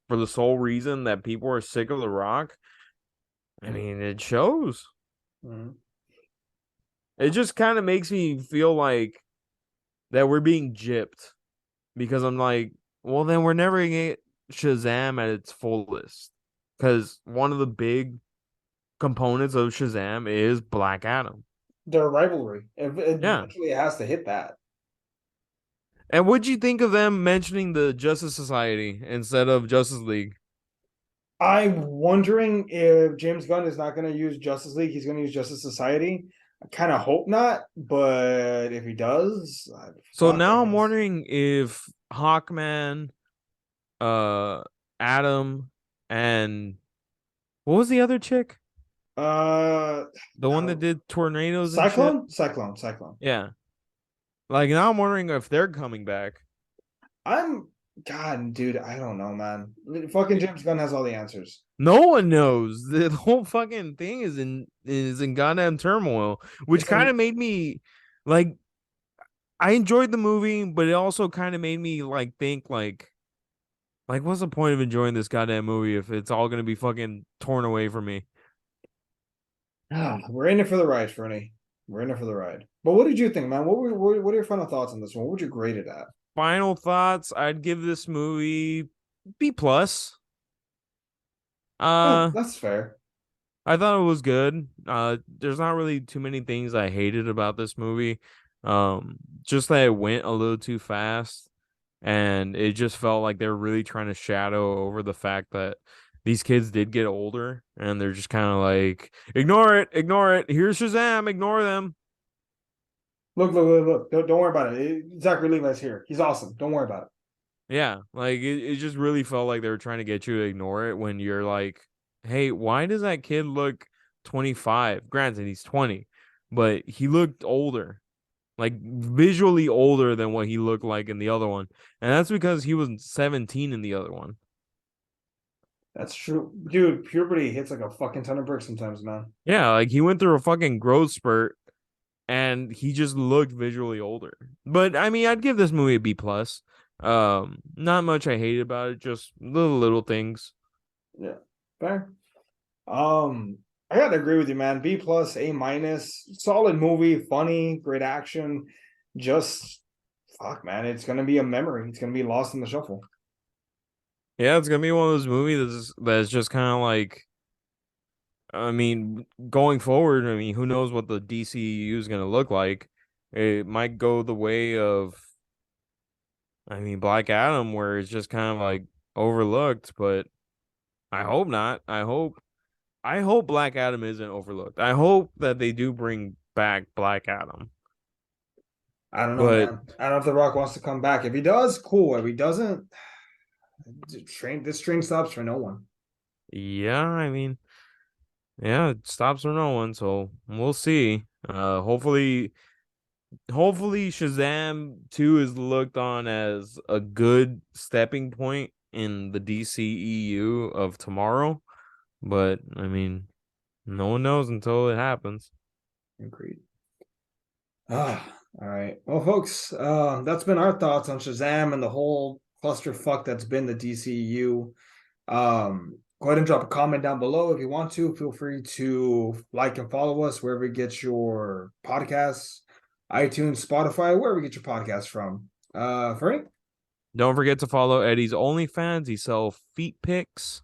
Speaker 2: for the sole reason that people are sick of The Rock, I mean, it shows.
Speaker 1: Mhm.
Speaker 2: It just kind of makes me feel like that we're being gypped because I'm like, well, then we're never gonna get Shazam at its fullest because one of the big components of Shazam is Black Adam.
Speaker 1: Their rivalry.
Speaker 2: Yeah.
Speaker 1: Eventually, it has to hit that.
Speaker 2: And what'd you think of them mentioning the Justice Society instead of Justice League?
Speaker 1: I'm wondering if James Gunn is not going to use Justice League. He's going to use Justice Society. I kind of hope not, but if he does,
Speaker 2: So
Speaker 1: fuck, I
Speaker 2: now I'm
Speaker 1: guess.
Speaker 2: wondering if Hawkman, uh, Adam, and what was the other chick?
Speaker 1: Uh,
Speaker 2: The one
Speaker 1: uh,
Speaker 2: that did tornadoes and shit?
Speaker 1: Cyclone.
Speaker 2: Yeah. Like now I'm wondering if they're coming back.
Speaker 1: I'm God, dude. I don't know, man. Fucking James Gunn has all the answers.
Speaker 2: No one knows. The whole fucking thing is in goddamn turmoil, which
Speaker 1: It's
Speaker 2: kind
Speaker 1: in
Speaker 2: of made me like I enjoyed the movie, but it also kind of made me like think like what's the point of enjoying this goddamn movie if it's all gonna be fucking torn away from me?
Speaker 1: we're in it for the ride, Fernie. We're in it for the ride. But what did you think, man? What are your final thoughts on this one? What would you grade it at?
Speaker 2: Final thoughts, I'd give this movie B plus.
Speaker 1: Yeah,
Speaker 2: Uh
Speaker 1: that's fair.
Speaker 2: I thought it was good. There's not really too many things I hated about this movie. Just that it went a little too fast, and it just felt like they were really trying to shadow over the fact that these kids did get older, and they're just kind of like, ignore it, ignore it. Here's Shazam, ignore them.
Speaker 1: Look. Don't worry about it. Zachary Levi's here. He's awesome. Don't worry about it.
Speaker 2: Yeah, like it just really felt like they were trying to get you to ignore it when you're like, hey, why does that kid look 25? Granted, he's 20, but he looked older, like visually older than what he looked like in the other one. And that's because he was 17 in the other one.
Speaker 1: That's true. Dude, puberty hits like a fucking ton of bricks sometimes, man.
Speaker 2: Yeah, like he went through a fucking growth spurt and he just looked visually older. But I mean, I'd give this movie a B plus. Not much I hated about it, just little things.
Speaker 1: Yeah. Fair. I gotta agree with you, man. B plus, A minus, solid movie, funny, great action. Just fuck, man. It's gonna be a memory. It's gonna be lost in the shuffle.
Speaker 2: Yeah, it's gonna be one of those movies that's just kind of like, I mean, going forward, I mean, who knows what the DCU is gonna look like? It might go the way of, I mean, Black Adam, where it's just kind of like overlooked, but I hope not. I hope Black Adam isn't overlooked. I hope that they do bring back Black Adam.
Speaker 1: I don't know,
Speaker 2: But
Speaker 1: man. I don't know if The Rock wants to come back. If he does, cool. If he doesn't, this train stops for no one.
Speaker 2: yeah, I mean, yeah, it stops for no one, so we'll see. Hopefully Shazam 2 is looked on as a good stepping point in the DCEU of tomorrow. But I mean, no one knows until it happens.
Speaker 1: Agreed. All right. Well, folks, that's been our thoughts on Shazam and the whole clusterfuck that's been the DCU. Go ahead and drop a comment down below if you want to. Feel free to like and follow us wherever you get your podcasts, iTunes, Spotify, wherever you get your podcasts from. Fernie?
Speaker 2: Don't forget to follow Eddie's OnlyFans. He sells feet pics.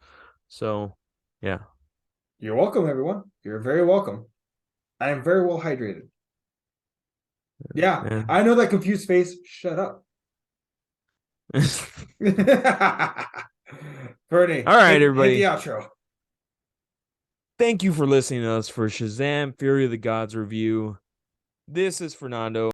Speaker 2: So, yeah.
Speaker 1: You're welcome, everyone. You're very welcome. I am very well hydrated. Yeah,
Speaker 2: And
Speaker 1: I know that confused face. Shut up. Fernie,
Speaker 2: all right,
Speaker 1: hit the
Speaker 2: everybody.
Speaker 1: outro.
Speaker 2: Thank you for listening to us for Shazam Fury of the Gods review. This is Fernando.